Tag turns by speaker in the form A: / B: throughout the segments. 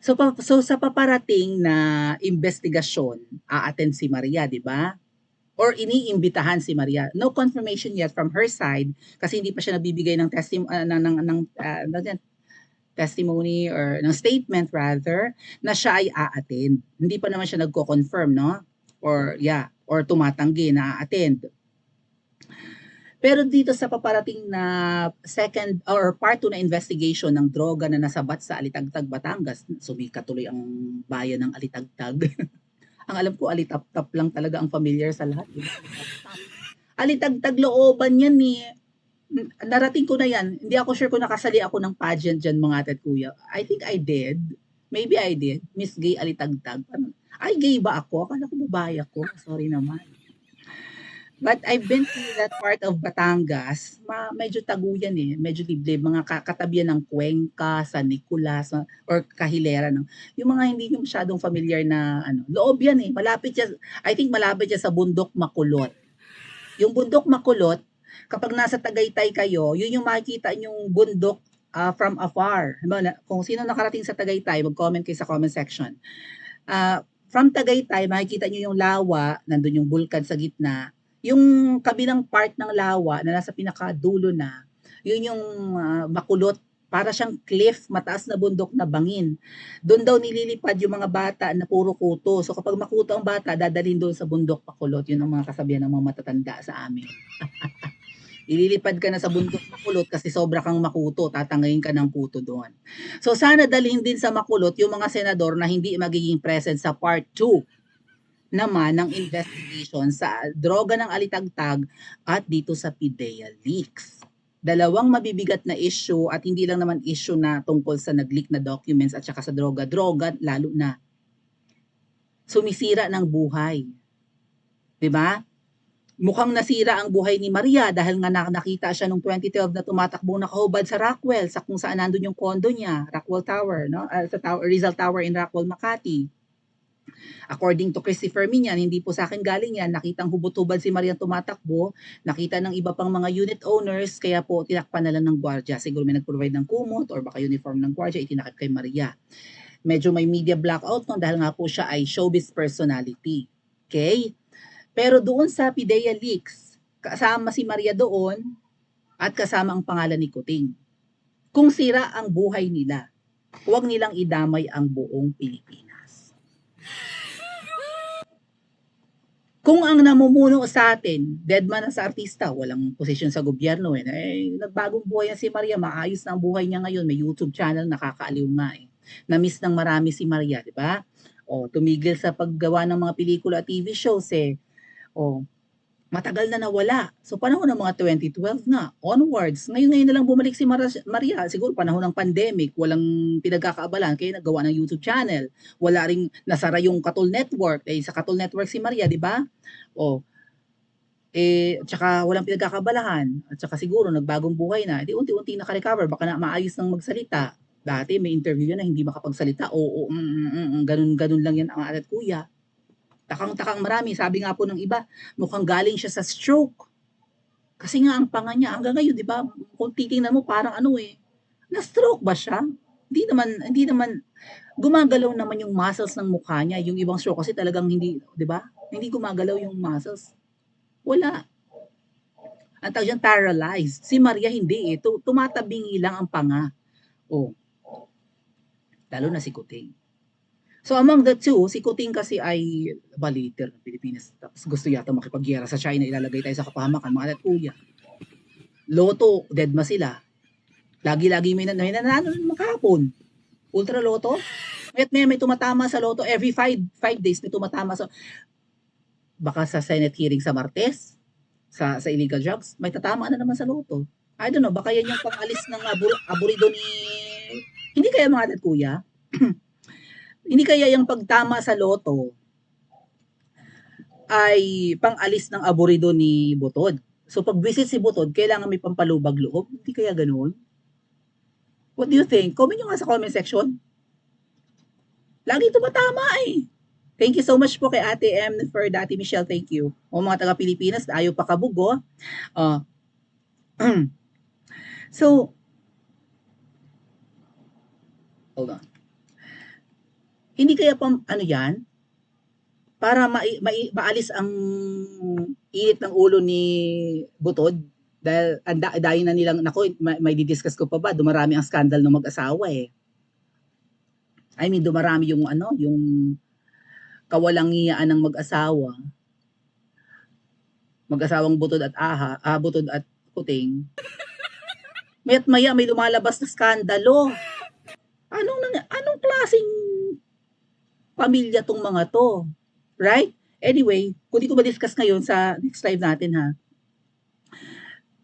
A: So sa paparating na investigasyon, a-attend si Maria, 'di ba? Or iniimbitahan si Maria. No confirmation yet from her side kasi hindi pa siya nagbibigay ng testimony or ng statement rather na siya ay a-attend. Hindi pa naman siya nagko-confirm, no? Or tumatanggi na a-attend. Pero dito sa paparating na second or part 2 na investigation ng droga na nasabat sa Alitagtag, Batangas, sumikat tuloy ang bayan ng Alitagtag. Ang alam ko, Alitaptap lang talaga ang familiar sa lahat. Alitagtag looban yan eh. Narating ko na yan. Hindi ako sure kung nakasali ako ng pageant dyan mga ate at kuya. I think I did. Maybe I did. Miss Gay Alitagtag. Ay, gay ba ako? Akala ko babae ako. Sorry naman. But I've been to that part of Batangas, medyo taguyan eh, medyo liblib, mga katabihan ng Cuenca, San Nicolas, or Kahilera. No? Yung mga hindi yung masyadong familiar na loob yan eh, malapit siya, I think malapit siya sa Bundok Makulot. Yung Bundok Makulot, kapag nasa Tagaytay kayo, yun yung makikita yung bundok from afar. Kung sino nakarating sa Tagaytay, mag-comment kayo sa comment section. From Tagaytay, makikita nyo yung lawa, nandun yung bulkan sa gitna, yung kabilang part ng lawa na nasa pinakadulo na, yun yung makulot, para siyang cliff, mataas na bundok na bangin. Doon daw nililipad yung mga bata na puro kuto. So kapag makuto ang bata, dadalhin doon sa bundok makulot. Yun ang mga kasabihan ng mga matatanda sa amin. Ililipad ka na sa bundok makulot kasi sobra kang makuto, tatangayin ka ng kuto doon. So sana dalhin din sa makulot yung mga senador na hindi magiging present sa part 2 naman ng investigation sa droga ng Alitagtag at dito sa PIDEA leaks. Dalawang mabibigat na issue at hindi lang naman issue na tungkol sa nag-leak na documents at saka sa droga-droga, lalo na sumisira ng buhay. 'Di ba? Mukhang nasira ang buhay ni Maria dahil nga nakita siya nung 2012 na tumatakbong nakahubad sa Rockwell, sa kung saan nandun yung condo niya, Rockwell Tower, no? Sa Rizal Tower in Rockwell, Makati. According to Christopher Minyan, hindi po sa akin galing yan, nakitang hubot-hubad si Maria tumatakbo, nakita ng iba pang mga unit owners, kaya po tinakpan na lang ng gwardiya. Siguro may nag-provide ng kumot or baka uniform ng gwardiya, itinakip kay Maria. Medyo may media blackout no, dahil nga po siya ay showbiz personality. Okay? Pero doon sa PIDEA leaks, kasama si Maria doon at kasama ang pangalan ni Kuting. Kung sira ang buhay nila, huwag nilang idamay ang buong Pilipinas. Kung ang namumuno sa atin, dead man na sa artista, walang posisyon sa gobyerno nagbagong buhay yan si Maria, maayos na ang buhay niya ngayon, may YouTube channel, nakakaaliw nga eh. Na-miss ng marami si Maria, di ba? Tumigil sa paggawa ng mga pelikula at TV shows matagal na nawala. So panahon ng mga 2012 na, onwards. Ngayon na lang bumalik si Maria. Siguro panahon ng pandemic, walang pinagkakaabalan, kaya nagawa ng YouTube channel. Wala ring nasara yung Katol Network. Sa Katol Network si Maria, di ba? Tsaka walang pinagkakabalahan. At tsaka siguro nagbagong buhay na. Di unti-unti naka-recover. Baka na maayos ng magsalita. Dati may interview na hindi makapagsalita. Ganun lang yan ang alat kuya. Takang-takang marami. Sabi nga po ng iba, mukhang galing siya sa stroke. Kasi nga ang panga niya, hanggang ngayon, di ba, kung titingnan mo, parang na-stroke ba siya? Hindi naman, gumagalaw naman yung muscles ng mukha niya. Yung ibang stroke kasi talagang hindi, di ba? Hindi gumagalaw yung muscles. Wala. Ang tawag dyan, paralyzed. Si Maria hindi eh. Tumatabingi lang ang panga. Lalo na si Kuting. So among the two, si Kuting kasi ay baliter ng Pilipinas. Tapos gusto yata makipagyera sa China, ilalagay tayo sa kapahamakan, mga kuya. Loto, dead ma sila. Lagi-lagi may nanalo naman kahapon. Ultra Loto. May tumatama sa Loto every 5 days may tumatama sa baka sa Senate hearing sa Martes sa illegal drugs, may tatama na naman sa Loto. I don't know, baka yan yung pang-alis ng aburido ni hindi kaya mga kuya. Hindi kaya yung pagtama sa Loto ay pang-alis ng aburido ni Butod. So pag visit si Butod, kailangan may pampalubag loob. Hindi kaya ganoon? What do you think? Comment nyo nga sa comment section. Lagi tumatama eh. Thank you so much po kay Ate M for Ate Michelle. Thank you. Mga taga-Pilipinas, ayaw pa kabugo. So, hold on. Hindi kaya ano yan, para maalis ang init ng ulo ni Butod? Dahil dahil na nilang, nako, may didiscuss ko pa ba, dumarami ang skandal ng mag-asawa eh. I mean, dumarami yung yung kawalangian ng mag-asawang Butod at Butod at Kuting. Maya't maya may lumalabas na skandalo. Anong klaseng pamilya tong mga to? Right? Anyway, kundi ko ma-discuss ngayon sa next live natin ha.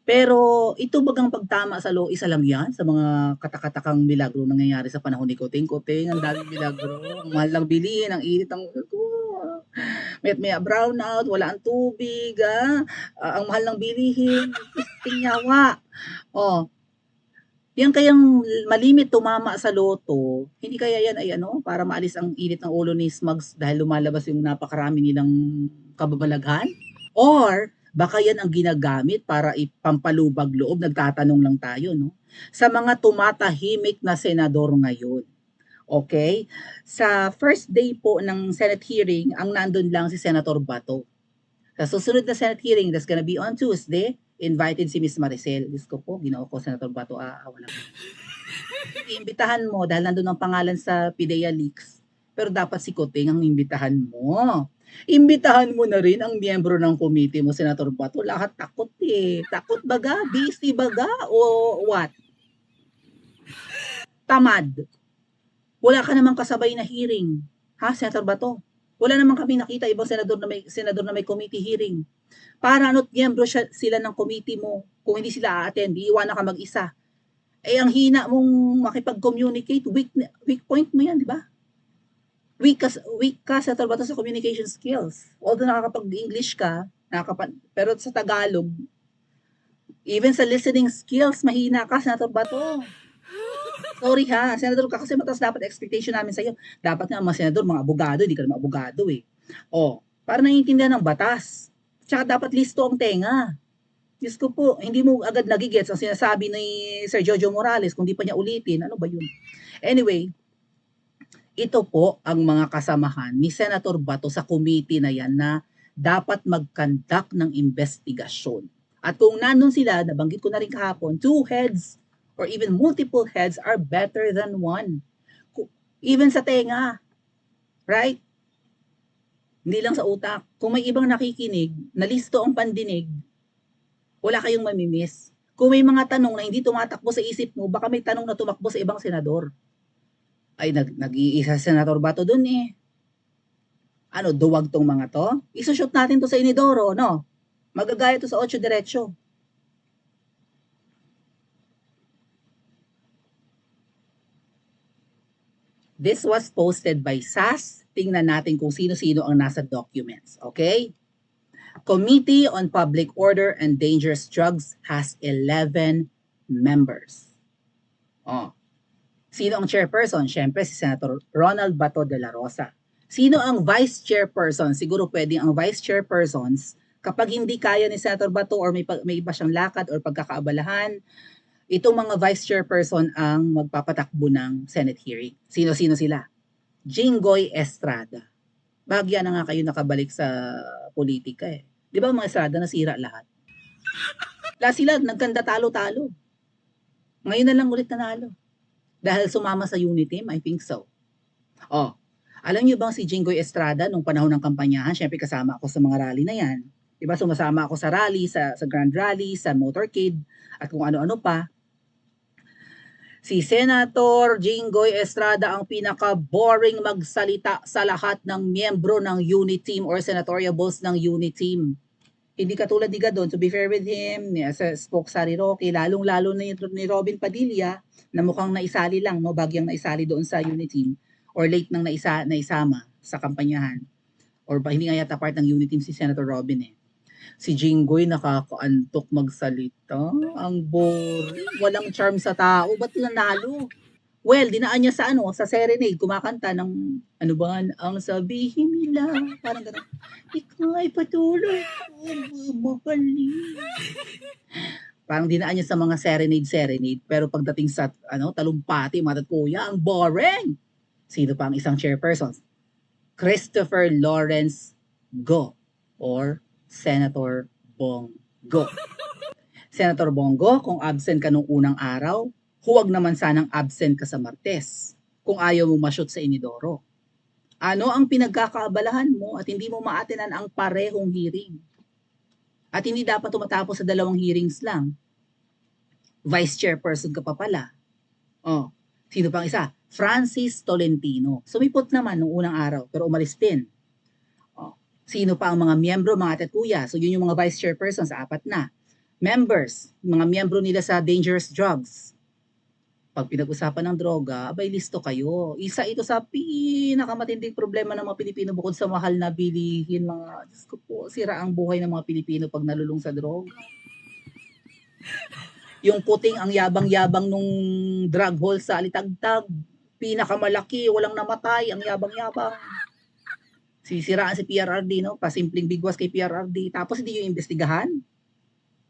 A: Pero ito bagang pagtama sa isa lang yan sa mga katakatakang milagro nangyayari sa panahon ni Kuting. Kuting, ang daming milagro. Ang mahal lang bilihin, ang init ang Maya't maya brown out, wala ang tubig, ang mahal ng bilihin, tingyawa. Oh, yan kayang malimit tumama sa loto, hindi kaya yan ay para maalis ang init ng ulo ni Smugs dahil lumalabas yung napakarami nilang kababalaghan? Or baka yan ang ginagamit para ipampalubag loob, nagtatanong lang tayo, no? Sa mga tumatahimik na senador ngayon. Okay? Sa first day po ng Senate hearing, ang nandun lang si Senator Bato. Sa susunod na Senate hearing, that's gonna be on Tuesday, invited si Miss Maricel. Diyos ko po, ginoo ko, Senator Bato, wala. Iimbitahan mo dahil nandun ang pangalan sa PIDEA Leaks. Pero dapat si Kuting ang imbitahan mo. Imbitahan mo na rin ang miyembro ng committee mo, Senator Bato. Lahat takot eh. Takot baga? Busy baga? O what? Tamad. Wala ka namang kasabay na hearing. Ha, Senator Bato? Wala namang kami nakita ibang senador na may committee hearing. Para ano't miyembro sila ng committee mo, kung hindi sila a-attend, iiwanan ka mag-isa. Eh, ang hina mong makipag-communicate, weak point mo yan, di ba? Weak ka sa trabaho sa communication skills. Although nakakapag-English ka, pero sa Tagalog, even sa listening skills, mahina ka, Senator Bato. Sorry ha, Senador ka kasi mataas dapat expectation namin sa iyo. Dapat nga mga senador, mga abogado, hindi ka naman abogado eh. Para naiintindihan ng batas. Tsaka dapat listo ang tenga. Diyos ko po, hindi mo agad nagigets ang sinasabi ni Sir Jojo Morales kung di pa niya ulitin. Ano ba yun? Anyway, ito po ang mga kasamahan ni Senator Bato sa committee na yan na dapat mag-conduct ng investigasyon. At kung nandun sila, nabanggit ko na rin kahapon, 2 heads or even multiple heads are better than one. Even sa tenga. Right? Hindi lang sa utak. Kung may ibang nakikinig, nalisto ang pandinig, wala kayong mamimiss. Kung may mga tanong na hindi tumatakbo sa isip mo, baka may tanong na tumakbo sa ibang senador. Ay, nag-iisa Senator Bato dun eh. Duwag tong mga to? Isushoot natin to sa Inidoro, no? Magagaya to sa 8 Diretso. This was posted by SAS. Tingnan natin kung sino-sino ang nasa documents. Okay? Committee on Public Order and Dangerous Drugs has 11 members. Sino ang chairperson? Siyempre si Senator Ronald Bato de la Rosa. Sino ang vice chairperson? Siguro pwedeng ang vice chairpersons kapag hindi kaya ni Senator Bato or may iba siyang lakad or pagkakaabalahan, itong mga vice chairperson ang magpapatakbo ng Senate hearing. Sino-sino sila? Jinggoy Estrada. Bahagya na nga kayo nakabalik sa politika eh. Di ba mga Estrada nasira lahat? Sila nagkanda talo-talo. Ngayon na lang ulit nanalo. Dahil sumama sa Uniteam, I think so. Alam niyo bang si Jinggoy Estrada nung panahon ng kampanyahan, syempre kasama ako sa mga rally na yan. Diba, sumasama ako sa rally, sa Grand Rally, sa motorcade, at kung ano-ano pa. Si Senator Jinggoy Estrada ang pinaka-boring magsalita sa lahat ng miyembro ng Uniteam or senatoriables ng Uniteam. Hindi katulad ni Gadon, to be fair with him, sa spoke Sari Roque, lalong-lalo na ni Robin Padilla, na mukhang naisali lang, no, bagyang naisali doon sa Uniteam, or late nang naisama sa kampanyahan. Or hindi nga yata part ng Uniteam si Senator Robin eh. Si Jinggoy nakakaantok magsalita. Ang boring. Walang charm sa tao. Ba't nanalo? Well, dinaan niya sa sa serenade, kumakanta ng, ano ba, ang sabihin nila, parang gano'n, ikaw ay patuloy kong mamahalin. Parang dinaan niya sa mga serenade, pero pagdating sa, talumpati, mga kuya, ang boring. Sino pa ang isang chairperson? Christopher Lawrence Go or Senator Bongo. Senator Bongo, kung absent ka nung unang araw, huwag naman sanang absent ka sa Martes kung ayaw mo ma-shoot sa inidoro. Ano ang pinagkakaabalahan mo at hindi mo maatinan ang parehong hearing? At hindi dapat tumatapos sa 2 hearings lang. Vice chairperson ka pa pala. Oh, sino pang isa? Francis Tolentino. Sumipot naman nung unang araw pero umalis din. Oh, sino pa ang mga miyembro, mga ate at kuya? So yun yung mga vice chairpersons, 4 na. Members, mga miyembro nila sa dangerous drugs. Pag pinag-usapan ng droga, abay listo kayo. Isa ito sa pinakamatinding problema ng mga Pilipino bukod sa mahal na bilihin. Mga, Diyos ko po, sira ang buhay ng mga Pilipino pag nalulung sa droga. Yung puting ang yabang-yabang nung drug hall sa Alitagtag. Pinakamalaki, walang namatay, ang yabang-yabang. Sisiraan si PRRD, no? Pasimpleng bigwas kay PRRD. Tapos hindi yung investigahan.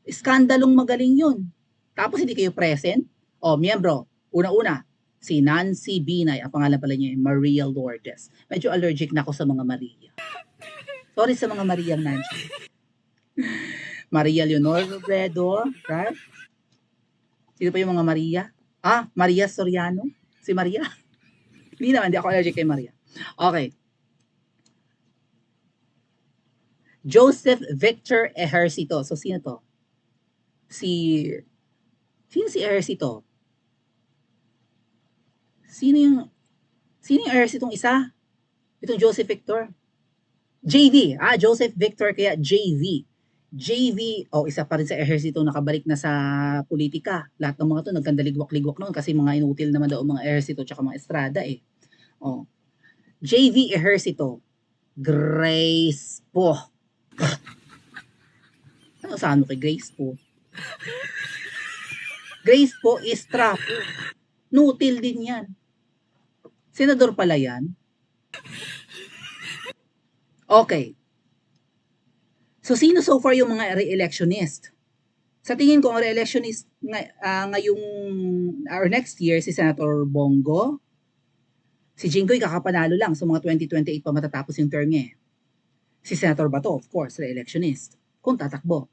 A: Skandalong magaling yun. Tapos hindi kayo present. O, miyembro, una-una, si Nancy Binay, ang pangalan pala niya, Maria Lourdes. Medyo allergic na ako sa mga Maria. Sorry sa mga Maria Nancy. Maria Leonor Robredo, right? Sino pa yung mga Maria? Maria Soriano? Si Maria? Hindi naman, hindi ako allergic kay Maria. Okay. Joseph Victor Ejercito. So, sino to? Sino si Ejercito? Sino yung Ejercitong isa? Itong Joseph Victor? JV. Joseph Victor, kaya JV. JV, isa pa rin sa Ejercito nakabalik na sa politika. Lahat ng mga to nagkandaligwak-ligwak noon kasi mga inutil naman daw mga Ejercito tsaka mga Estrada eh. JV Ejercito. Grace po. Ano sa kay Grace po? Grace po is trap. Nutil din yan. Senador pala yan. Okay. So, sino so far yung mga re-electionist? Sa tingin ko, ang re-electionist ngayong or next year, si Senator Bongo. Si Jinggoy kakapanalo lang. So, mga 2028 pa matatapos yung term niya. Si Senator Bato, of course, re-electionist. Kung tatakbo.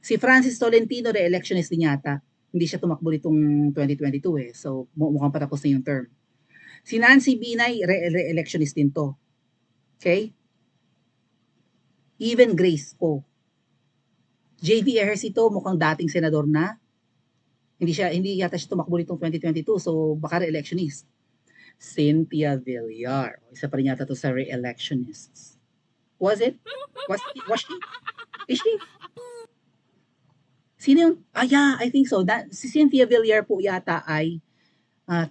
A: Si Francis Tolentino, re-electionist din yata. Hindi siya tumakbo nitong 2022 eh. So, mukhang patapos na yung term. Si Nancy Binay, re-electionist din to. Okay? Even Grace po. JV Ejercito, mukhang dating senador na. Hindi yata siya tumakbo nitong 2022, so baka re-electionist. Cynthia Villar. Isa pa rin yata to sa re-electionists. Was it? Was she? Is she? Sino yung? Yeah, I think so. Si Cynthia Villar po yata ay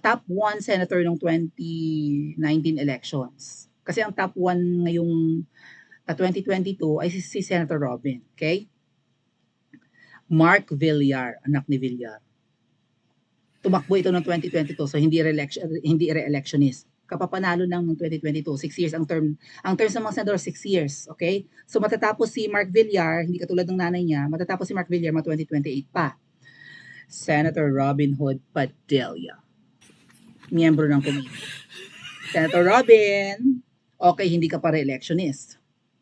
A: top 1 senator ng 2019 elections. Kasi ang top 1 ngayong 2022 ay si Senator Robin. Okay? Mark Villar, anak ni Villar. Tumakbo ito ng 2022, so hindi re-electionist. Kapapanalo lang ng 2022, 6 years ang term. Ang term ng mga senador, 6 years. Okay? So matatapos si Mark Villar, hindi katulad ng nanay niya, matatapos si Mark Villar mga 2028 pa. Senator Robin Hood Padilla. Miyembro ng committee. Senator Robin, okay, hindi ka pa re-electionist.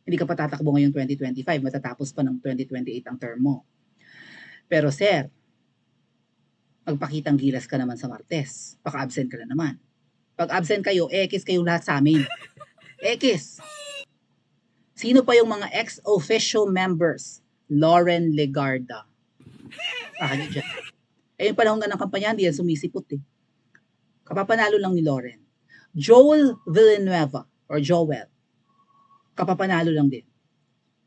A: Hindi ka pa tatakbo ngayong 2025, matatapos pa ng 2028 ang term mo. Pero sir, magpakitang gilas ka naman sa Martes. Paka-absent ka na naman. Pag absent kayo, ekis kayong lahat sa amin. Ekis. Sino pa yung mga ex-official members? Lauren Legarda. Niyo dyan. Yung panahon nga ng kampanya, hindi yan sumisipot eh. Kapapanalo lang ni Lauren. Joel Villanueva or Joel. Kapapanalo lang din.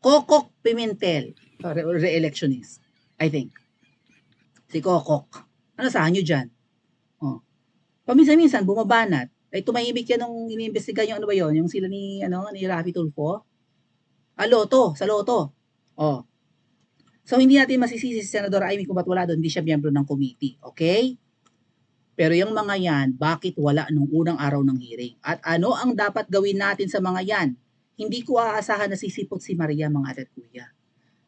A: Kokok Pimentel, re-electionist, I think. Si Kokok. Ano sahan nyo dyan? Paminsan-minsan, bumabanat. Ay tumahimik yan nung iniimbestiga yung ano ba yun? Yung sila ni Rafi Tulfo. Sa Loto. So, hindi natin masisisi si Senador Amy kung ba't wala doon. Hindi siya miyembro ng committee. Okay? Pero yung mga yan, bakit wala nung unang araw ng hearing? At ano ang dapat gawin natin sa mga yan? Hindi ko aasahan na sisipot si Maria, mga ate at kuya.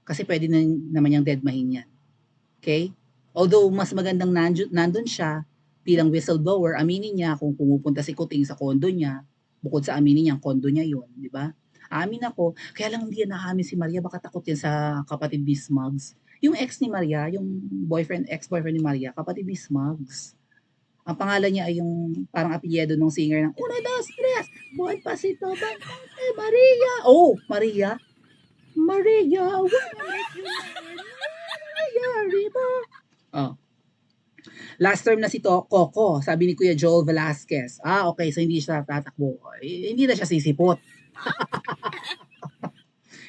A: Kasi pwede naman yung deadmahin yan. Okay? Although mas magandang nandun siya bilang whistleblower, aminin niya kung pumupunta si Kuting sa condo niya, bukod sa aminin niya, condo niya yun, di ba? Amin ako, kaya lang hindi yan naamin si Maria, baka takot yan sa kapatid ni Smugs. Yung ex ni Maria, yung ex-boyfriend ni Maria, kapatid ni Smugs. Ang pangalan niya ay yung parang apelyido ng singer ng Uno, Dos, Tres, Buwan Pasito, Bantante, Maria. Oh, Maria. Maria, wanna make you mine, Maria, Riba. Oh. Last term na si Coco, sabi ni Kuya Joel Velasquez. Ah, okay, so hindi siya tatakbo. Hindi na siya sisipot.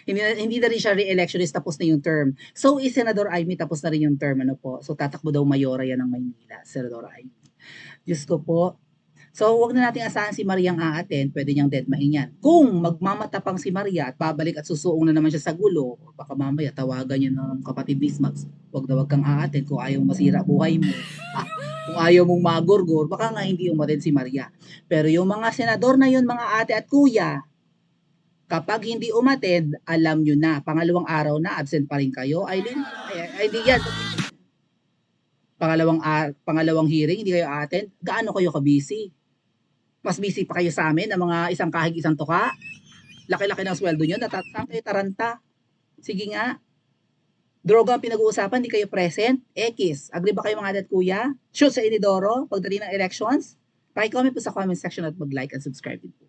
A: hindi na rin siya re-electionist, tapos na yung term. So, Senador Amy, tapos na rin yung term, ano po. So, tatakbo daw mayora yan ng Maynila, Senador Amy. Diyos ko po. So, wag na nating asahan si Maria ang aaten, pwede niyang deadmahin yan. Kung magmamatapang si Maria at babalik at susuong na naman siya sa gulo, baka mamaya tawagan niya ng kapatid ni Smugs, wag na wag kang aaten kung ayaw masira buhay mo. Kung ayaw mong magorgor, baka nga hindi umaten si Maria. Pero yung mga senador na yun, mga ate at kuya, kapag hindi umattend, alam nyo na, pangalawang araw na, absent pa rin kayo. Aileen, ay, hindi yan. Pangalawang hearing, hindi kayo attend. Gaano kayo ka-busy? Mas busy pa kayo sa amin, ng mga isang kahig, isang tuka. Laki-laki ng sweldo nyo, saan kayo taranta? Sige nga. Droga ang pinag-uusapan, hindi kayo present. X. Agree ba kayo mga adat kuya? Shoot sa Inidoro, pagdating ng elections? Paki-comment po sa comment section at mag-like and subscribe din po.